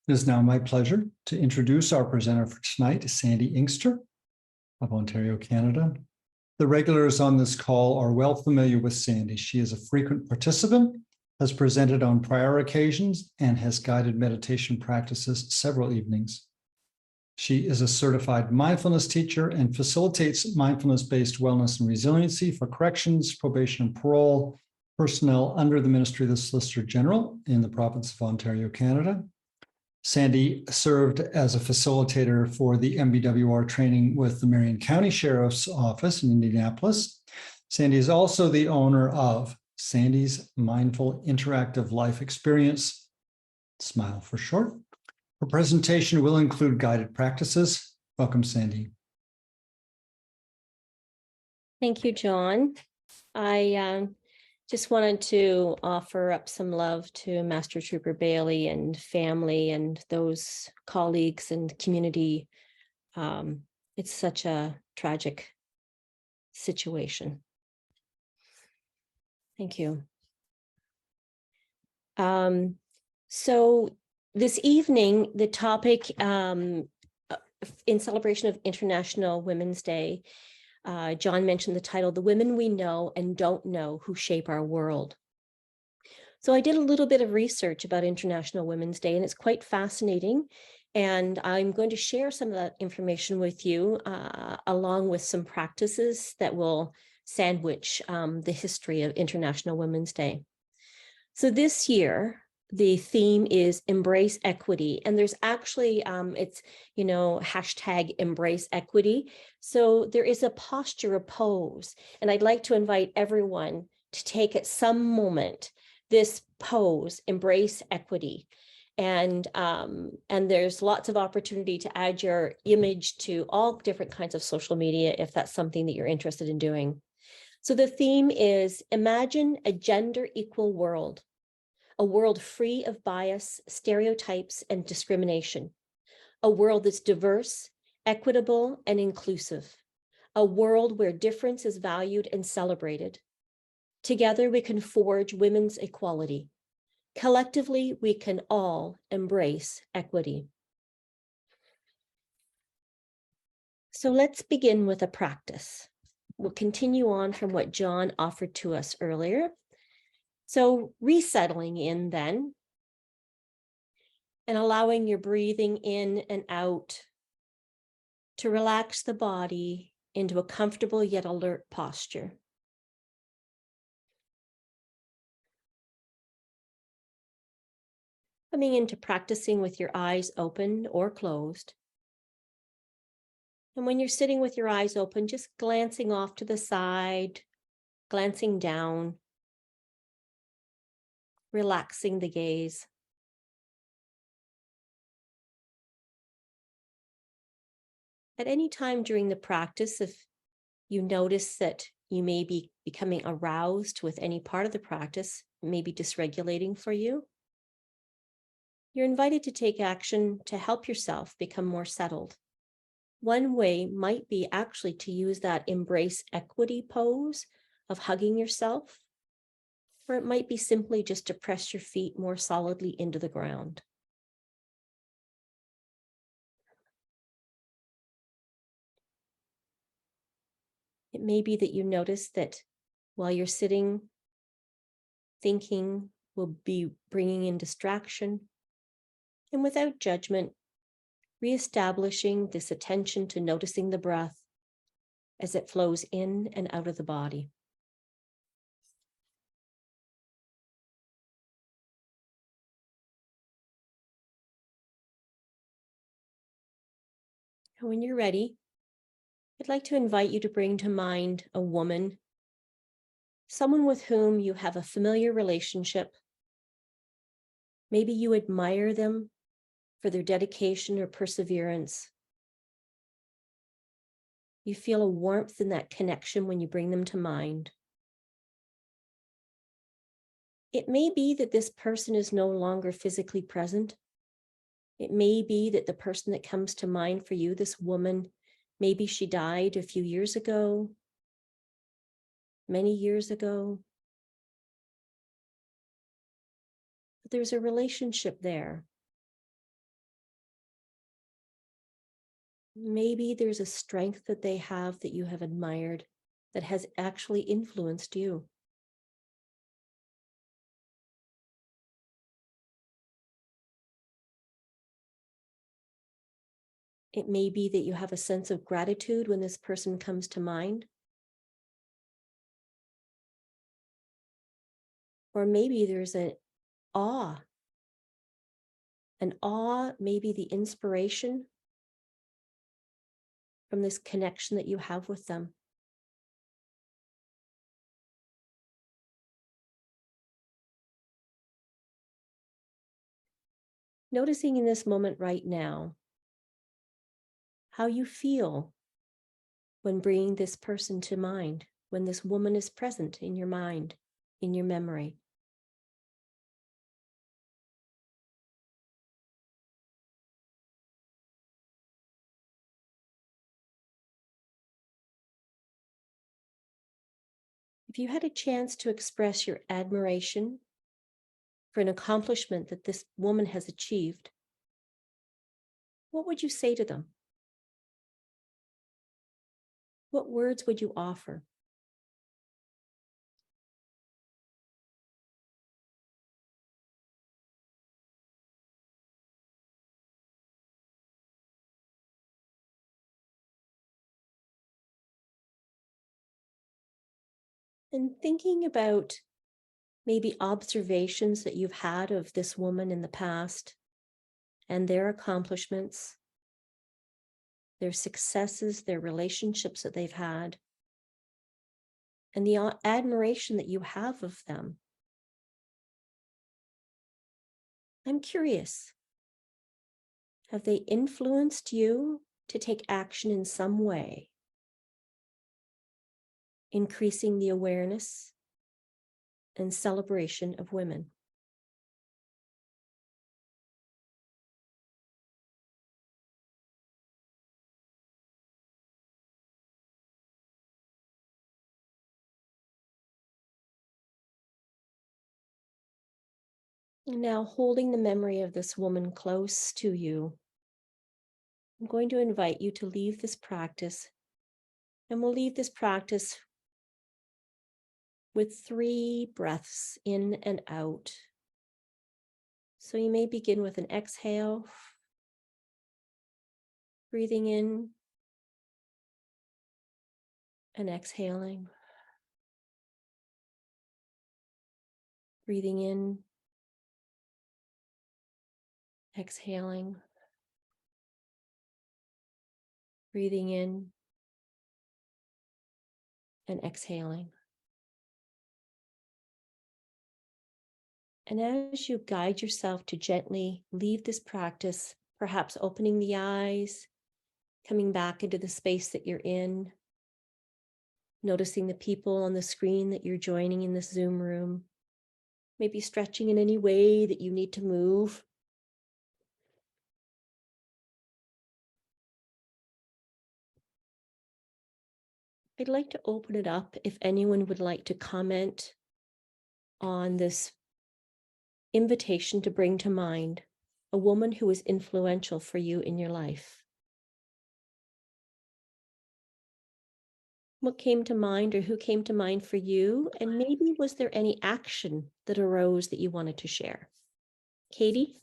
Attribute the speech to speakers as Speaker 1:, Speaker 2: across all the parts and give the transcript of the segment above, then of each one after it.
Speaker 1: It is now my pleasure to introduce our presenter for tonight, Sandy Inkster of Ontario, Canada. The regulars on this call are well familiar with Sandy. She is a frequent participant, has presented on prior occasions, and has guided meditation practices several evenings. She is a certified mindfulness teacher and facilitates mindfulness-based wellness and resiliency for corrections, probation, and parole personnel under the Ministry of the Solicitor General in the province of Ontario, Canada. Sandy served as a facilitator for the MBWR training with the Marion County Sheriff's Office in Indianapolis. Sandy is also the owner of Sandy's Mindful Interactive Life Experience, SMILE for short. Her presentation will include guided practices. Welcome, Sandy.
Speaker 2: Thank you, John. I just wanted to offer up some love to Master Trooper Bailey and family and those colleagues and community. It's such a tragic situation. Thank you. So this evening, the topic in celebration of International Women's Day, John mentioned the title, The Women We Know and Don't Know Who Shape Our World. So I did a little bit of research about International Women's Day, and it's quite fascinating. And I'm going to share some of that information with you, along with some practices that will sandwich the history of International Women's Day. So this year, the theme is embrace equity, and there's actually it's hashtag embrace equity. So there is a posture, a pose, and I'd like to invite everyone to take at some moment this pose, embrace equity, and there's lots of opportunity to add your image to all different kinds of social media if that's something that you're interested in doing. So the theme is imagine a gender equal world. A world free of bias, stereotypes, and discrimination. A world that's diverse, equitable, and inclusive. A world where difference is valued and celebrated. Together, we can forge women's equality. Collectively, we can all embrace equity. So let's begin with a practice. We'll continue on from what John offered to us earlier. So resettling in then, and allowing your breathing in and out to relax the body into a comfortable yet alert posture. Coming into practicing with your eyes open or closed. And when you're sitting with your eyes open, just glancing off to the side, glancing down, relaxing the gaze. At any time during the practice, if you notice that you may be becoming aroused with any part of the practice, maybe dysregulating for you, you're invited to take action to help yourself become more settled. One way might be actually to use that embrace equity pose of hugging yourself, or it might be simply just to press your feet more solidly into the ground. It may be that you notice that while you're sitting, thinking will be bringing in distraction, and without judgment, reestablishing this attention to noticing the breath as it flows in and out of the body. And when you're ready, I'd like to invite you to bring to mind a woman, someone with whom you have a familiar relationship. Maybe you admire them for their dedication or perseverance. You feel a warmth in that connection when you bring them to mind. It may be that this person is no longer physically present. It may be that the person that comes to mind for you, this woman, maybe she died a few years ago, many years ago. But there's a relationship there. Maybe there's a strength that they have that you have admired that has actually influenced you. It may be that you have a sense of gratitude when this person comes to mind. Or maybe there's an awe. An awe, maybe the inspiration from this connection that you have with them. Noticing in this moment right now how you feel when bringing this person to mind, when this woman is present in your mind, in your memory. If you had a chance to express your admiration for an accomplishment that this woman has achieved, what would you say to them? What words would you offer? And thinking about maybe observations that you've had of this woman in the past and their accomplishments, their successes, their relationships that they've had, and the admiration that you have of them. I'm curious, have they influenced you to take action in some way, increasing the awareness and celebration of women? And now, holding the memory of this woman close to you, I'm going to invite you to leave this practice, and we'll leave this practice with 3 breaths in and out. So you may begin with an exhale, breathing in and exhaling, breathing in, exhaling, breathing in and exhaling. And as you guide yourself to gently leave this practice, perhaps opening the eyes, coming back into the space that you're in, noticing the people on the screen that you're joining in this Zoom room, maybe stretching in any way that you need to move. I'd like to open it up if anyone would like to comment on this invitation to bring to mind a woman who was influential for you in your life. What came to mind, or who came to mind for you? And maybe was there any action that arose that you wanted to share? Katie?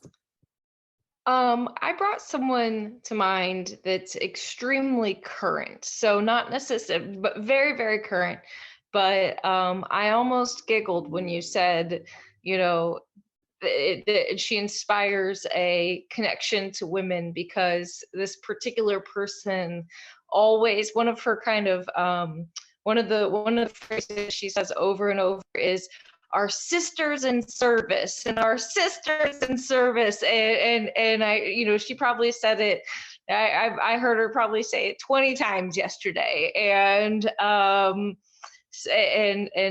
Speaker 3: I brought someone to mind that's extremely current. So not necessarily, but very, very current. But I almost giggled when you said, you know, she inspires a connection to women, because this particular person always, one of her kind of one of the phrases she says over and over is, our sisters in service, and our sisters in service. And I, she probably said it, I heard her probably say it 20 times yesterday. And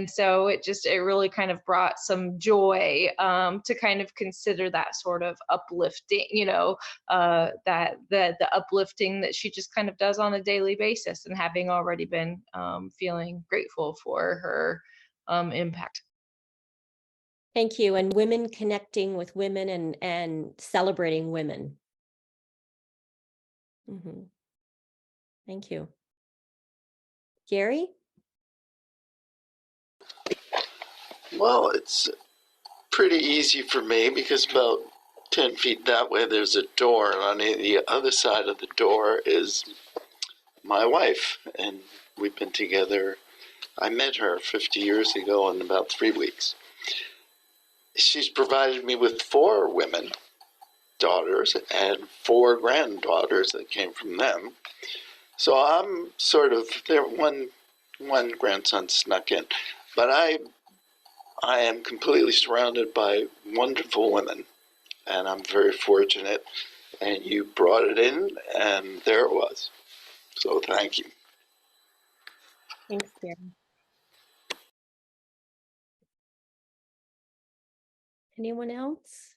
Speaker 3: so it really kind of brought some joy to kind of consider that sort of uplifting, that the uplifting that she just kind of does on a daily basis, and having already been feeling grateful for her impact.
Speaker 2: Thank you. And women connecting with women and celebrating women. Thank you. Gary?
Speaker 4: Well, it's pretty easy for me because about 10 feet that way there's a door, and on the other side of the door is my wife, and we've been together. I met her 50 years ago in about 3 weeks. She's provided me with 4 women, daughters, and 4 granddaughters that came from them. So I'm sort of there. One grandson snuck in, but I am completely surrounded by wonderful women, and I'm very fortunate. And you brought it in, and there it was. So thank you.
Speaker 2: Thanks, Gary. Anyone else?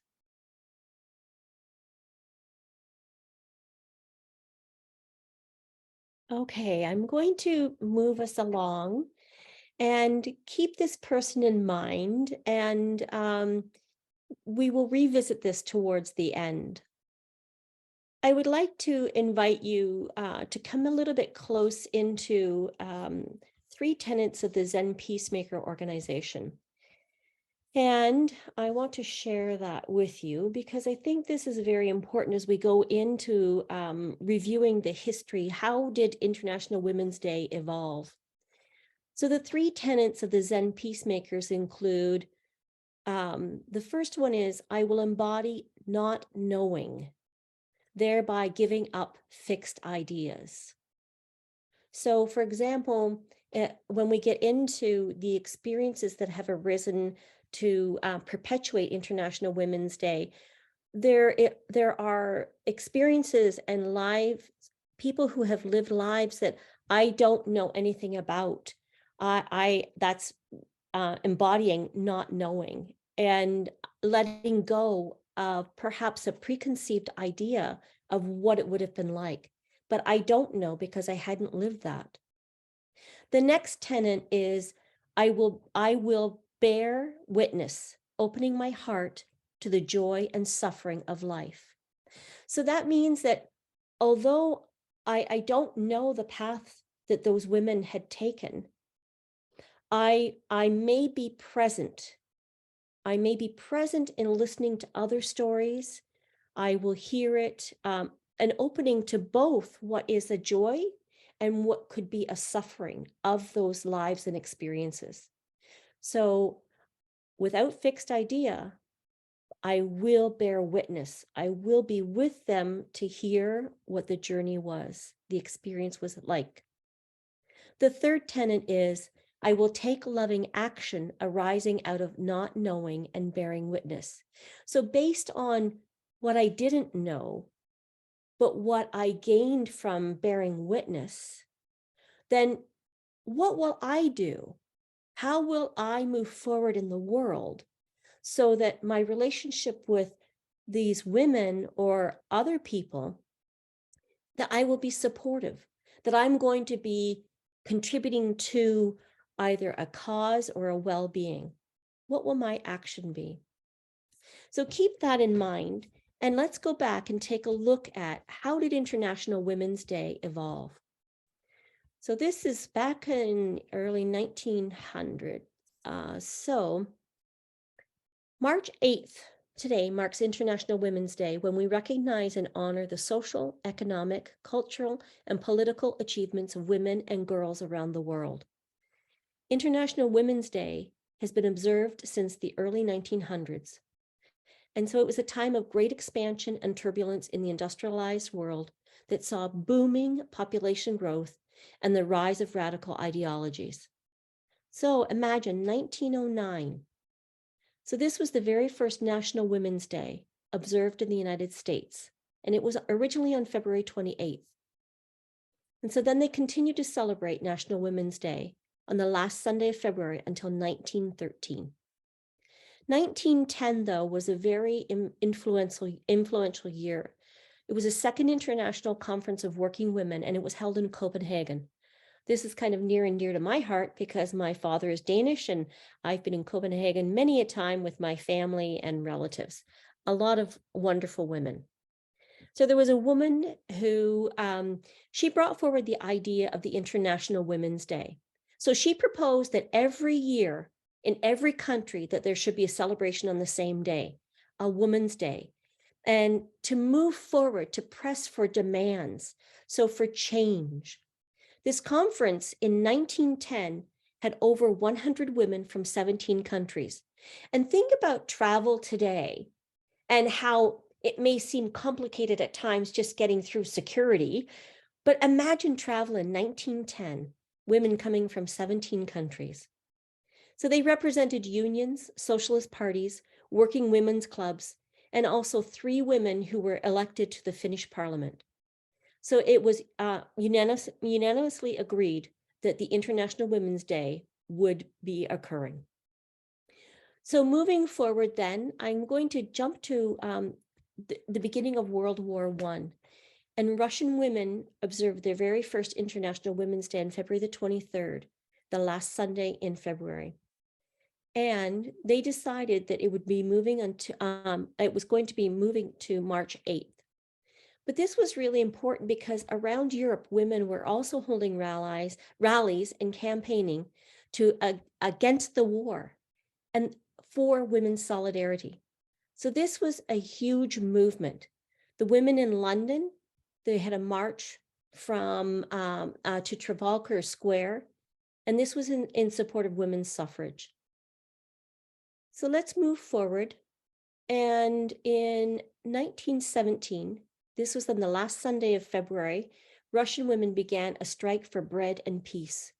Speaker 2: Okay, I'm going to move us along and keep this person in mind, and we will revisit this towards the end. I would like to invite you to come a little bit close into 3 tenets of the Zen Peacemaker organization. And I want to share that with you because I think this is very important as we go into reviewing the history. How did International Women's Day evolve? So the 3 tenets of the Zen Peacemakers include, the first one is, I will embody not knowing, thereby giving up fixed ideas. So for example, when we get into the experiences that have arisen to perpetuate International Women's Day, there are experiences and people who have lived lives that I don't know anything about. That's embodying not knowing and letting go of perhaps a preconceived idea of what it would have been like, but I don't know because I hadn't lived that. The next tenet is I will bear witness, opening my heart to the joy and suffering of life. So that means that although I don't know the path that those women had taken, I may be present. I may be present in listening to other stories. I will hear it, an opening to both what is a joy and what could be a suffering of those lives and experiences. So without fixed idea, I will bear witness. I will be with them to hear what the journey was, the experience was like. The third tenet is, I will take loving action arising out of not knowing and bearing witness. So based on what I didn't know, but what I gained from bearing witness, then what will I do? How will I move forward in the world so that my relationship with these women or other people, that I will be supportive, that I'm going to be contributing to either a cause or a well-being? What will my action be? So keep that in mind, and let's go back and take a look at how did International Women's Day evolve? So this is back in early 1900. So March 8th, today marks International Women's Day, when we recognize and honor the social, economic, cultural, and political achievements of women and girls around the world. International Women's Day has been observed since the early 1900s. And so it was a time of great expansion and turbulence in the industrialized world that saw booming population growth and the rise of radical ideologies. So imagine 1909. So this was the very first National Women's Day observed in the United States, and it was originally on February 28th. And so then they continued to celebrate National Women's Day on the last Sunday of February until 1913. 1910, though, was a very influential year. It was a second International Conference of Working Women, and it was held in Copenhagen. This is kind of near and dear to my heart because my father is Danish, and I've been in Copenhagen many a time with my family and relatives. A lot of wonderful women. So there was a woman who, she brought forward the idea of the International Women's Day. So she proposed that every year in every country that there should be a celebration on the same day, a Women's Day, and to move forward, to press for demands, so for change. This conference in 1910 had over 100 women from 17 countries. And think about travel today and how it may seem complicated at times just getting through security, but imagine travel in 1910, women coming from 17 countries. So they represented unions, socialist parties, working women's clubs, and also 3 women who were elected to the Finnish parliament. So it was unanimously agreed that the International Women's Day would be occurring. So moving forward then, I'm going to jump to the beginning of World War I. And Russian women observed their very first International Women's Day on February the 23rd, the last Sunday in February. And they decided that it would be moving into, it was going to be moving to March 8th. But this was really important because around Europe, women were also holding rallies and campaigning against the war and for women's solidarity. So this was a huge movement. The women in London, they had a march from to Trafalgar Square, and this was in support of women's suffrage. So let's move forward. And in 1917, this was on the last Sunday of February, Russian women began a strike for bread and peace.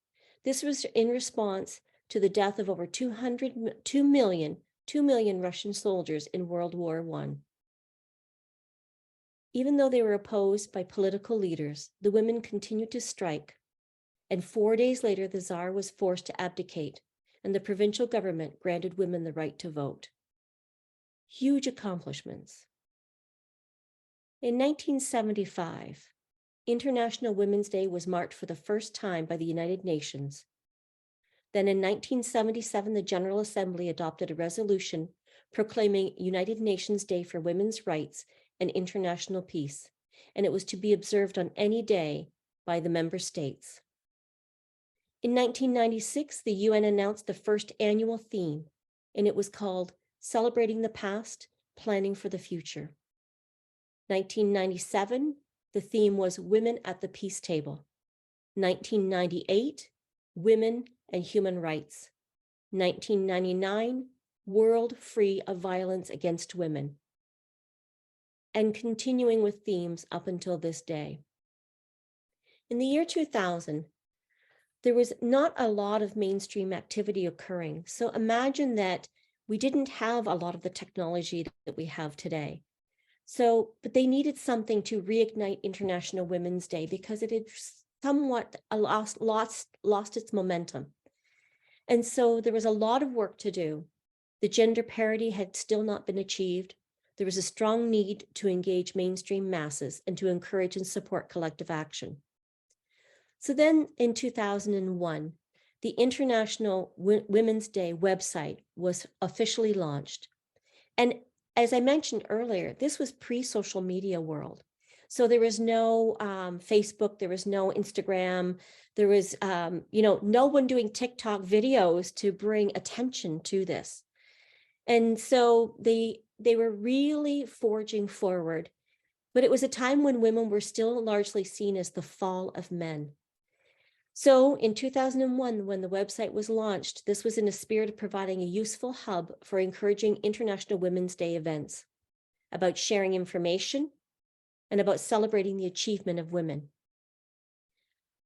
Speaker 2: This was in response to the death of over 2 million Russian soldiers in World War I. Even though they were opposed by political leaders, the women continued to strike. And 4 days later, the Tsar was forced to abdicate, and the provincial government granted women the right to vote. Huge accomplishments. In 1975, International Women's Day was marked for the first time by the United Nations. Then in 1977, the General Assembly adopted a resolution proclaiming United Nations Day for Women's Rights and International Peace, and it was to be observed on any day by the member states. In 1996, the UN announced the first annual theme, and it was called Celebrating the Past, Planning for the Future. 1997, the theme was Women at the Peace Table. 1998, Women and Human Rights. 1999, World Free of Violence Against Women. And continuing with themes up until this day. In the year 2000, there was not a lot of mainstream activity occurring. So imagine that we didn't have a lot of the technology that we have today. So, but they needed something to reignite International Women's Day because it had somewhat lost its momentum. And so there was a lot of work to do. The gender parity had still not been achieved. There was a strong need to engage mainstream masses and to encourage and support collective action. So then in 2001, the International Women's Day website was officially launched. And as I mentioned earlier, this was pre-social media world. So there was no Facebook, there was no Instagram, there was no one doing TikTok videos to bring attention to this. And so they were really forging forward, but it was a time when women were still largely seen as the fall of men. So in 2001, when the website was launched, this was in a spirit of providing a useful hub for encouraging International Women's Day events, about sharing information, and about celebrating the achievement of women.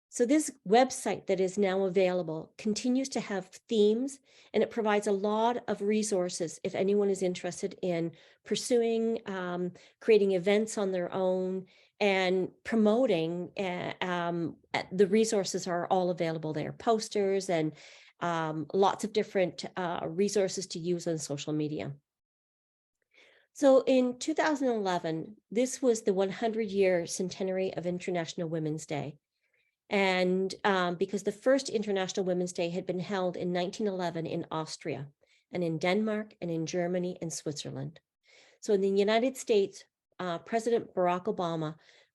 Speaker 2: So this website that is now available continues to have themes, and it provides a lot of resources if anyone is interested in pursuing, creating events on their own, and promoting. The resources are all available there, posters and lots of different resources to use on social media. So in 2011, this was the 100-year centenary of International Women's Day. And because the first International Women's Day had been held in 1911 in Austria, and in Denmark, and in Germany and Switzerland. So in the United States, President Barack Obama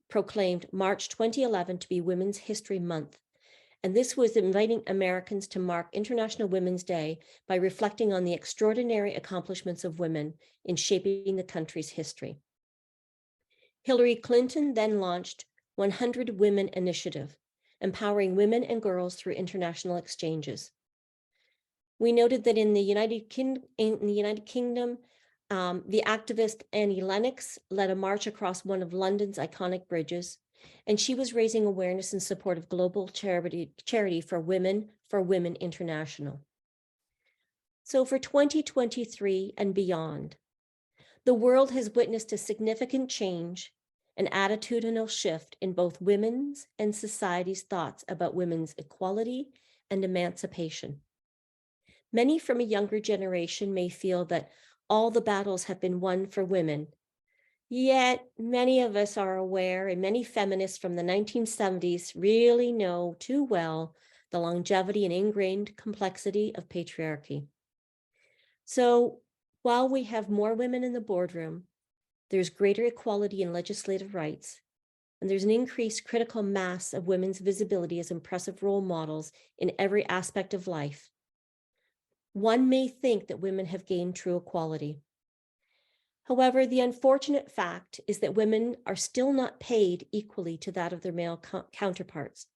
Speaker 2: proclaimed March 2011 to be Women's History Month. And this was inviting Americans to mark International Women's Day by reflecting on the extraordinary accomplishments of women in shaping the country's history. Hillary Clinton then launched 100 Women Initiative, empowering women and girls through international exchanges. We noted that in the United Kingdom, the activist Annie Lennox led a march across one of London's iconic bridges, and she was raising awareness in support of global charity for Women International. So for 2023 and beyond, the world has witnessed a significant change, an attitudinal shift in both women's and society's thoughts about women's equality and emancipation. Many from a younger generation may feel that all the battles have been won for women. Yet many of us are aware, and many feminists from the 1970s really know too well the longevity and ingrained complexity of patriarchy. So while we have more women in the boardroom, there's greater equality in legislative rights, and there's an increased critical mass of women's visibility as impressive role models in every aspect of life. One may think that women have gained true equality. However, the unfortunate fact is that women are still not paid equally to that of their male counterparts.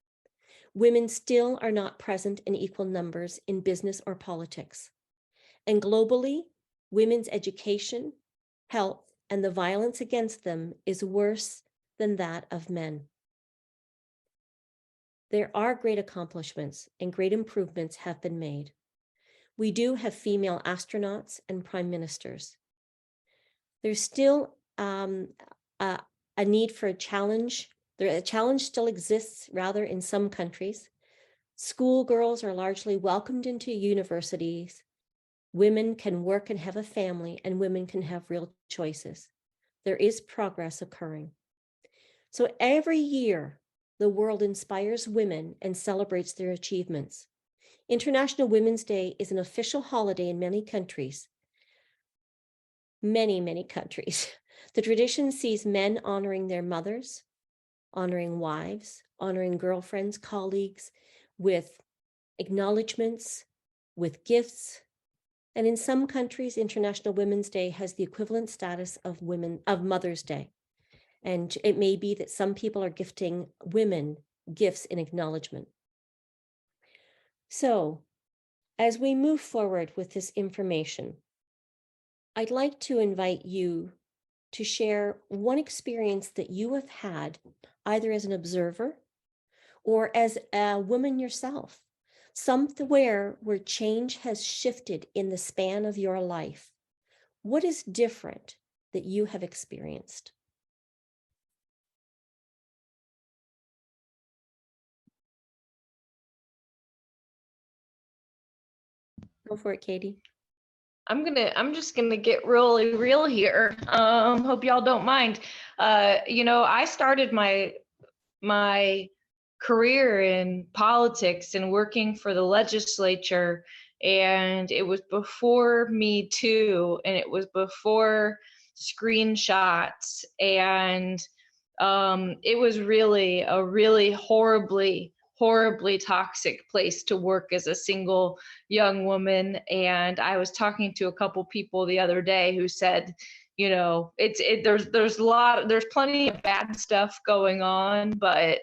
Speaker 2: Women still are not present in equal numbers in business or politics. And globally, women's education, health, and the violence against them is worse than that of men. There are great accomplishments and great improvements have been made. We do have female astronauts and prime ministers. There's still a need for a challenge. A challenge still exists, rather, in some countries. Schoolgirls are largely welcomed into universities. Women can work and have a family, and women can have real choices. There is progress occurring. So every year, the world inspires women and celebrates their achievements. International Women's Day is an official holiday in many countries. Many countries. The tradition sees men honoring their mothers, honoring wives, honoring girlfriends, colleagues, with acknowledgements, with gifts. And in some countries, International Women's Day has the equivalent status of Mother's Day. And it may be that some people are gifting women gifts in acknowledgement. So, as we move forward with this information, I'd like to invite you to share one experience that you have had, either as an observer or as a woman yourself, somewhere where change has shifted in the span of your life. What is different that you have experienced? Go for it, Katie.
Speaker 3: I'm just gonna get really real here. Hope y'all don't mind. I started my career in politics and working for the legislature, and it was before Me Too, and it was before screenshots, and it was really a really horribly toxic place to work as a single young woman. And I was talking to a couple people the other day who said, there's plenty of bad stuff going on, but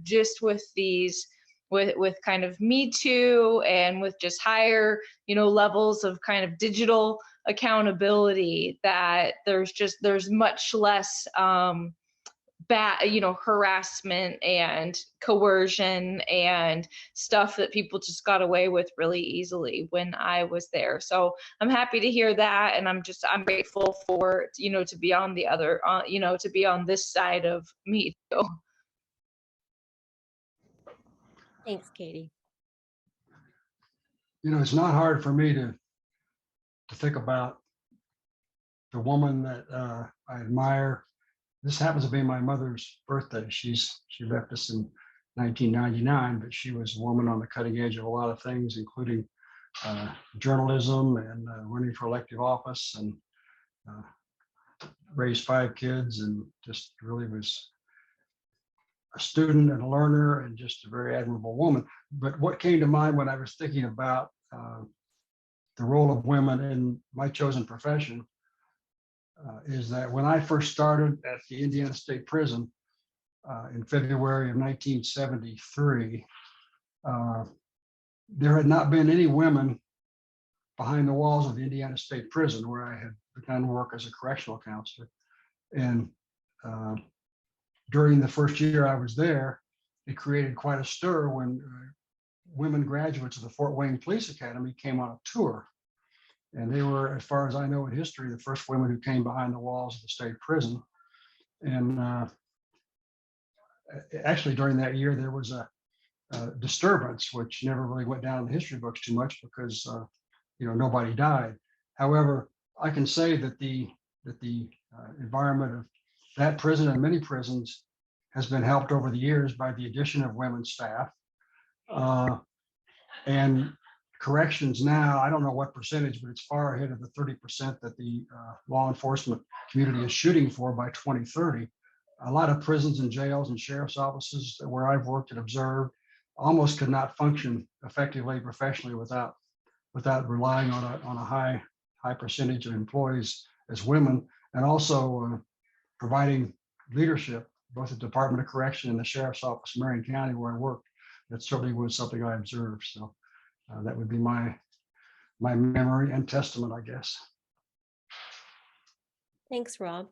Speaker 3: just with these with kind of Me Too and with just higher levels of kind of digital accountability, that there's much less harassment and coercion and stuff that people just got away with really easily when I was there. So I'm happy to hear that, and I'm grateful for to be on the other to be on this side of Me Too.
Speaker 2: Thanks, Katie.
Speaker 5: It's not hard for me to think about the woman that I admire. This happens to be my mother's birthday. She left us in 1999, but she was a woman on the cutting edge of a lot of things, including journalism and running for elective office, and raised 5 kids, and just really was a student and a learner and just a very admirable woman. But what came to mind when I was thinking about the role of women in my chosen profession is that when I first started at the Indiana State Prison in February of 1973, there had not been any women behind the walls of the Indiana State Prison, where I had begun work as a correctional counselor. And during the first year I was there, it created quite a stir when women graduates of the Fort Wayne Police Academy came on a tour. And they were, as far as I know in history, the first women who came behind the walls of the state prison. And actually during that year, there was a disturbance, which never really went down in the history books too much because nobody died. However, I can say that the environment of that prison and many prisons has been helped over the years by the addition of women's staff. And corrections now, I don't know what percentage, but it's far ahead of the 30% that the law enforcement community is shooting for by 2030. A lot of prisons and jails and sheriff's offices where I've worked and observed almost could not function effectively professionally without relying on a high percentage of employees as women, and also providing leadership, both at the Department of Correction and the Sheriff's Office in Marion County where I worked. That certainly was something I observed. So that would be my memory and testament, I guess.
Speaker 2: Thanks, Rob.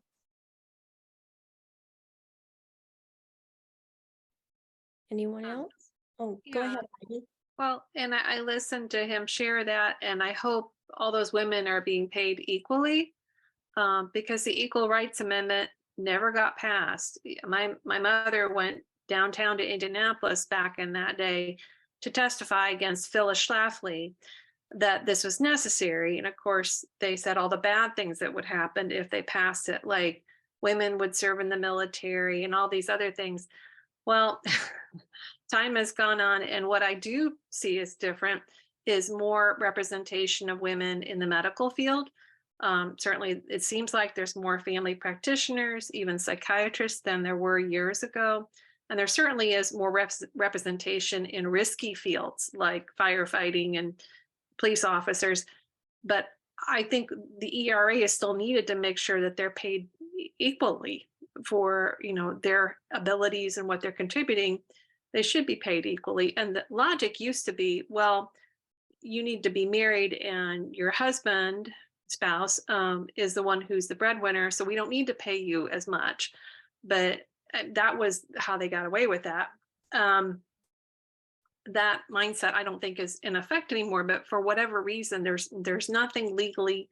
Speaker 2: Anyone else? Oh, go
Speaker 6: Yeah.
Speaker 2: ahead, Heidi.
Speaker 6: Well, and I listened to him share that, and I hope all those women are being paid equally, because the Equal Rights Amendment never got passed. My mother went downtown to Indianapolis back in that day to testify against Phyllis Schlafly that this was necessary. And of course, they said all the bad things that would happen if they passed it, like women would serve in the military and all these other things. Well, time has gone on, and what I do see is different is more representation of women in the medical field. Certainly, it seems like there's more family practitioners, even psychiatrists, than there were years ago. And there certainly is more representation in risky fields like firefighting and police officers. But I think the ERA is still needed to make sure that they're paid equally for their abilities and what they're contributing. They should be paid equally. And the logic used to be, well, you need to be married and your spouse is the one who's the breadwinner, so we don't need to pay you as much. But that was how they got away with that. That mindset I don't think is in effect anymore, but for whatever reason, there's nothing legally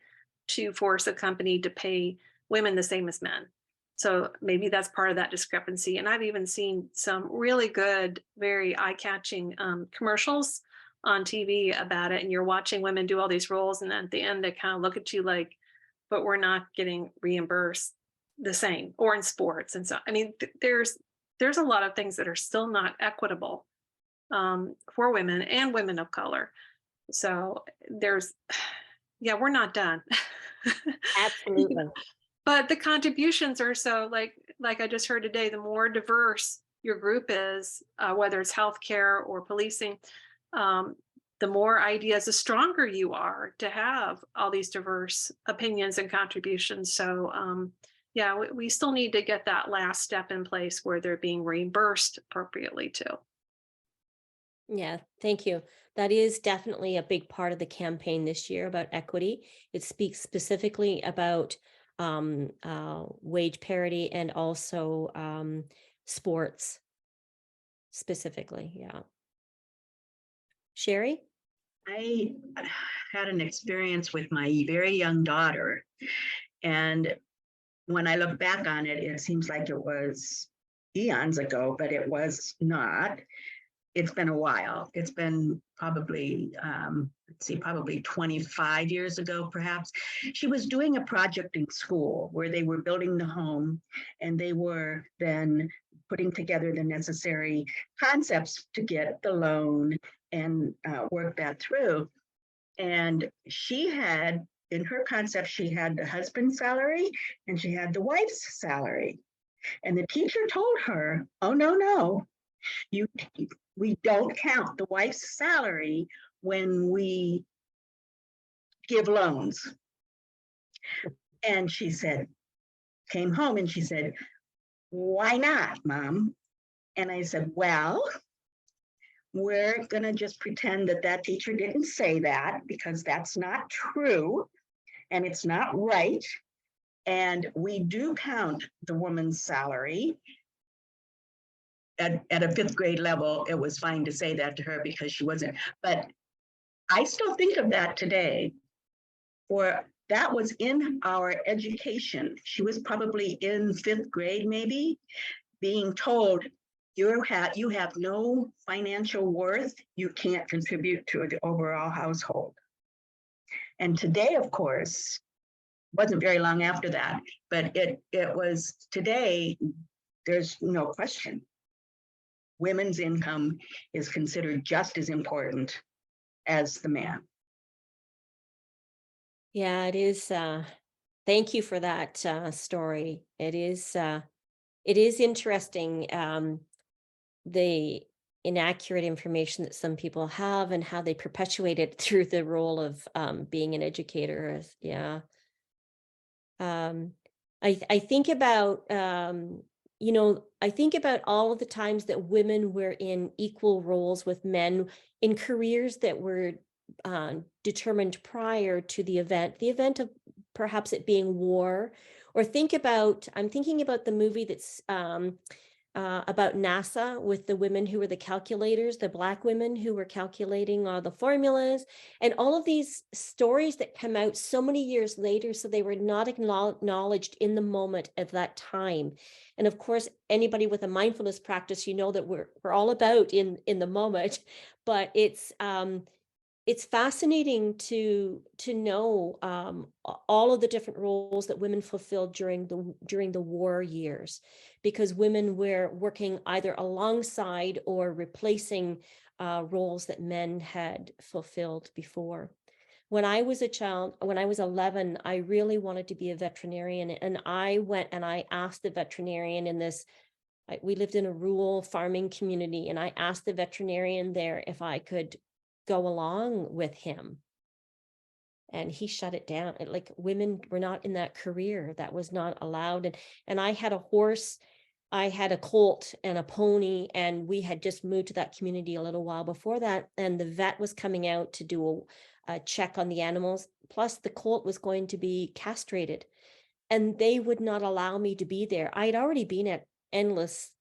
Speaker 6: to force a company to pay women the same as men. So maybe that's part of that discrepancy. And I've even seen some really good, very eye-catching commercials on TV about it. And you're watching women do all these roles, and then at the end they kind of look at you like, but we're not getting reimbursed the same, or in sports. And so, I mean, there's a lot of things that are still not equitable for women and women of color. So we're not done.
Speaker 2: Absolutely.
Speaker 6: But the contributions are so, like I just heard today, the more diverse your group is, whether it's healthcare or policing, the more ideas, the stronger you are to have all these diverse opinions and contributions. So we still need to get that last step in place where they're being reimbursed appropriately too.
Speaker 2: Yeah, thank you. That is definitely a big part of the campaign this year about equity. It speaks specifically about wage parity and also sports specifically. Yeah. Sherry?
Speaker 7: I had an experience with my very young daughter, and when I look back on it, it seems like it was eons ago, but it was not. It's been a while. It's been probably, probably 25 years ago, perhaps. She was doing a project in school where they were building the home, and they were then putting together the necessary concepts to get the loan and work that through. And she had in her concept, she had the husband's salary and she had the wife's salary. And the teacher told her, oh, no, we don't count the wife's salary when we give loans. And she said, came home and she said, why not, Mom? And I said, well, we're going to just pretend that that teacher didn't say that, because that's not true and it's not right. And we do count the woman's salary. At a 5th grade level, it was fine to say that to her because she wasn't. But I still think of that today. For that was in our education. She was probably in 5th grade, maybe, being told, you have no financial worth. You can't contribute to the overall household. And today, of course, wasn't very long after that, but it was today, there's no question. Women's income is considered just as important as the man.
Speaker 2: Yeah, it is. Thank you for that story. It is interesting, the inaccurate information that some people have and how they perpetuate it through the role of being an educator. Yeah. I think about, I think about all of the times that women were in equal roles with men in careers that were determined prior to the event of perhaps it being war. Or I'm thinking about the movie that's about NASA with the women who were the calculators, the Black women who were calculating all the formulas, and all of these stories that come out so many years later. So they were not acknowledged in the moment at that time. And of course, anybody with a mindfulness practice, that we're all about in the moment, but it's fascinating to know all of the different roles that women fulfilled during the war years, because women were working either alongside or replacing roles that men had fulfilled before. When I was a child, when I was 11, I really wanted to be a veterinarian, and I went and I asked the veterinarian in this. We lived in a rural farming community, and I asked the veterinarian there if I could go along with him, and he shut it down. Like, women were not in that career. That was not allowed. And I had a horse, I had a colt and a pony, and we had just moved to that community a little while before that, and the vet was coming out to do a check on the animals, plus the colt was going to be castrated, and they would not allow me to be there. I'd already been at endless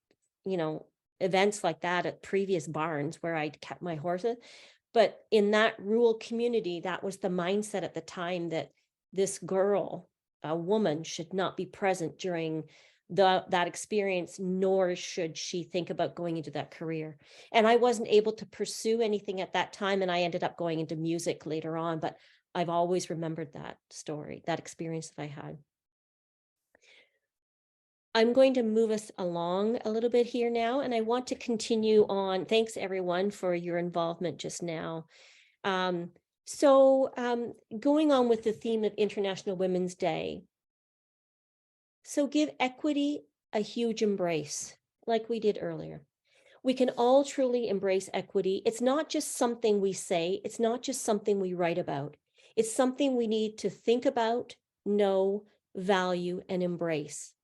Speaker 2: events like that at previous barns where I'd kept my horses. But in that rural community, that was the mindset at the time, that this girl, a woman, should not be present during that experience, nor should she think about going into that career. And I wasn't able to pursue anything at that time, and I ended up going into music later on, but I've always remembered that story, that experience that I had. I'm going to move us along a little bit here now, and I want to continue on. Thanks everyone for your involvement just now. Going on with the theme of International Women's Day. So give equity a huge embrace, like we did earlier. We can all truly embrace equity. It's not just something we say, it's not just something we write about. It's something we need to think about, know, value, and embrace.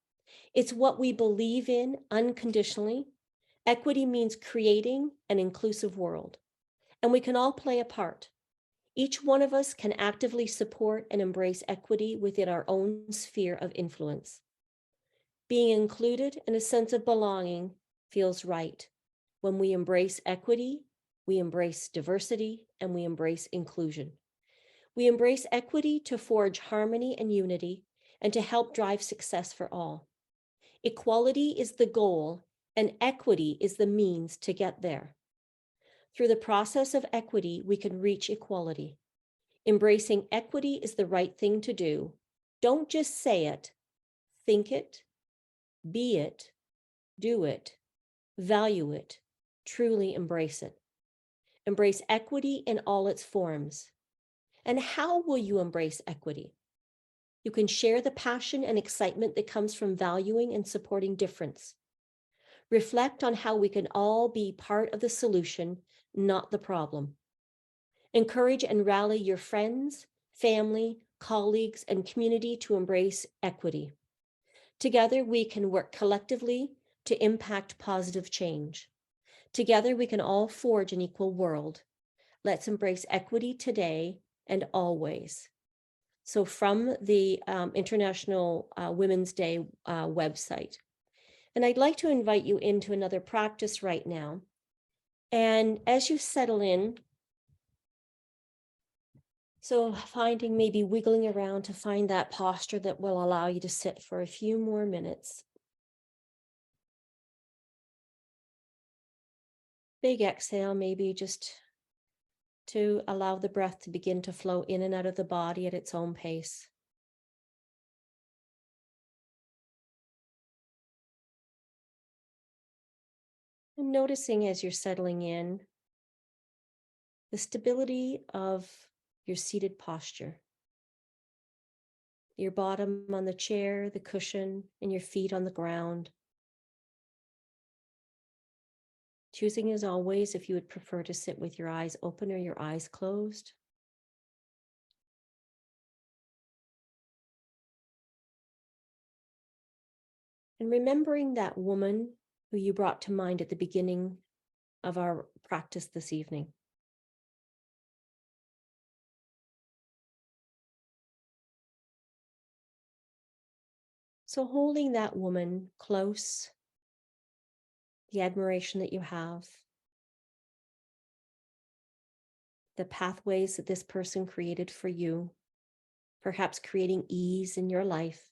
Speaker 2: It's what we believe in unconditionally. Equity means creating an inclusive world, and we can all play a part. Each one of us can actively support and embrace equity within our own sphere of influence. Being included and a sense of belonging feels right. When we embrace equity, we embrace diversity, and we embrace inclusion. We embrace equity to forge harmony and unity, and to help drive success for all. Equality is the goal, and equity is the means to get there. Through the process of equity, we can reach equality. Embracing equity is the right thing to do. Don't just say it, think it, be it, do it, value it, truly embrace it. Embrace equity in all its forms. And how will you embrace equity? You can share the passion and excitement that comes from valuing and supporting difference. Reflect on how we can all be part of the solution, not the problem. Encourage and rally your friends, family, colleagues, and community to embrace equity. Together, we can work collectively to impact positive change. Together, we can all forge an equal world. Let's embrace equity today and always. So from the International Women's Day website. And I'd like to invite you into another practice right now. And as you settle in, so finding maybe wiggling around to find that posture that will allow you to sit for a few more minutes. Big exhale, maybe just to allow the breath to begin to flow in and out of the body at its own pace. And noticing as you're settling in, the stability of your seated posture. Your bottom on the chair, the cushion, and your feet on the ground. Choosing as always if you would prefer to sit with your eyes open or your eyes closed. And remembering that woman who you brought to mind at the beginning of our practice this evening. So holding that woman close, the admiration that you have, the pathways that this person created for you, perhaps creating ease in your life.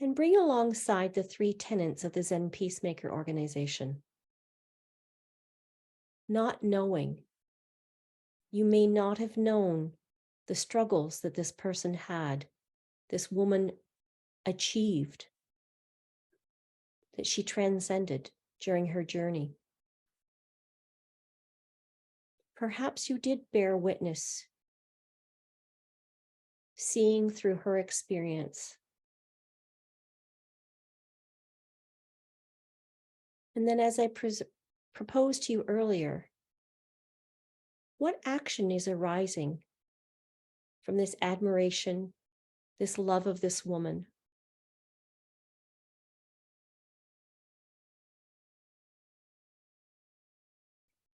Speaker 2: And bring alongside the 3 tenets of the Zen Peacemaker organization. Not knowing. You may not have known the struggles that this person had, this woman achieved, that she transcended during her journey. Perhaps you did bear witness, seeing through her experience. And then as I proposed to you earlier, what action is arising from this admiration, this love of this woman?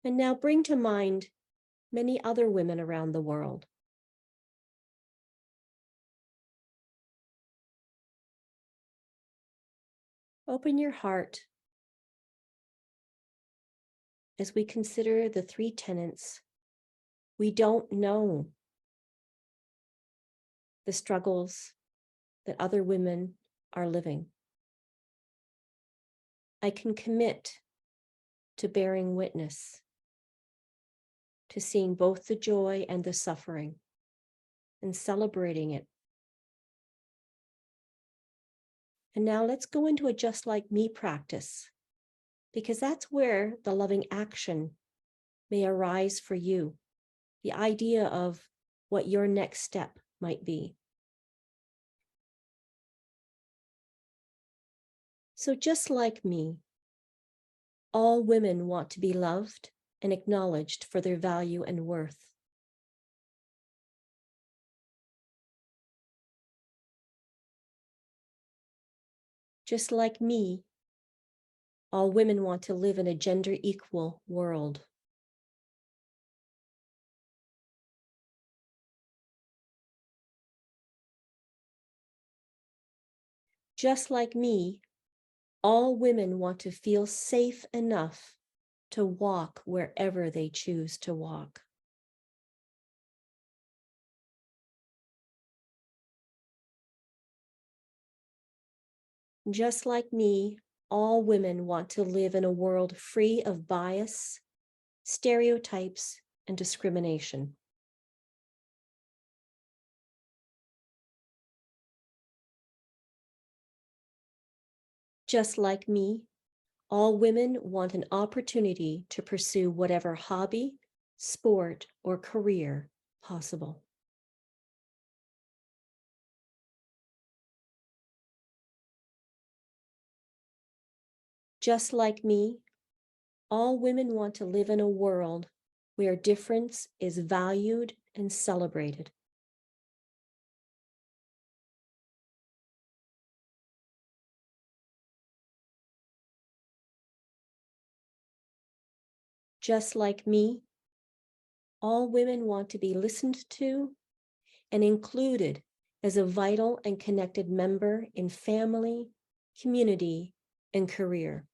Speaker 2: And now bring to mind many other women around the world. Open your heart as we consider the 3 tenets. We don't know the struggles that other women are living. I can commit to bearing witness, to seeing both the joy and the suffering and celebrating it. And now let's go into a just like me practice, because that's where the loving action may arise for you, the idea of what your next step might be. So just like me, all women want to be loved and acknowledged for their value and worth. Just like me, all women want to live in a gender equal world. Just like me, all women want to feel safe enough to walk wherever they choose to walk. Just like me, all women want to live in a world free of bias, stereotypes, and discrimination. Just like me, all women want an opportunity to pursue whatever hobby, sport, or career possible. Just like me, all women want to live in a world where difference is valued and celebrated. Just like me, all women want to be listened to and included as a vital and connected member in family, community, and career.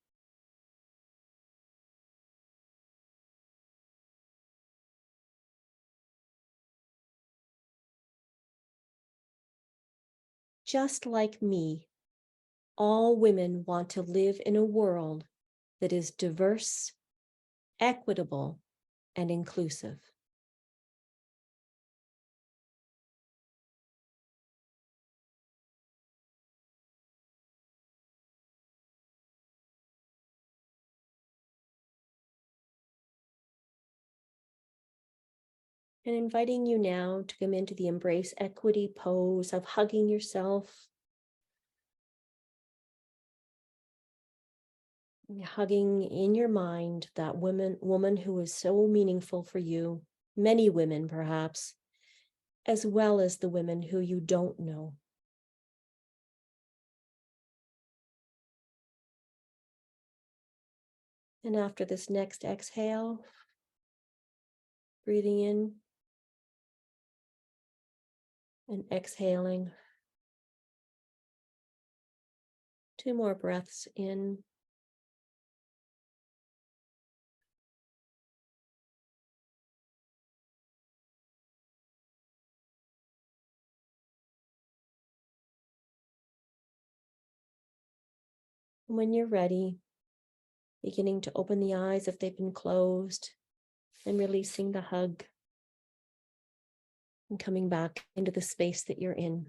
Speaker 2: Just like me, all women want to live in a world that is diverse, equitable, and inclusive. And inviting you now to come into the embrace equity pose of hugging yourself, hugging in your mind that woman who is so meaningful for you, many women perhaps, as well as the women who you don't know. And after this next exhale, breathing in and exhaling. 2 more breaths in. When you're ready, beginning to open the eyes if they've been closed and releasing the hug and coming back into the space that you're in.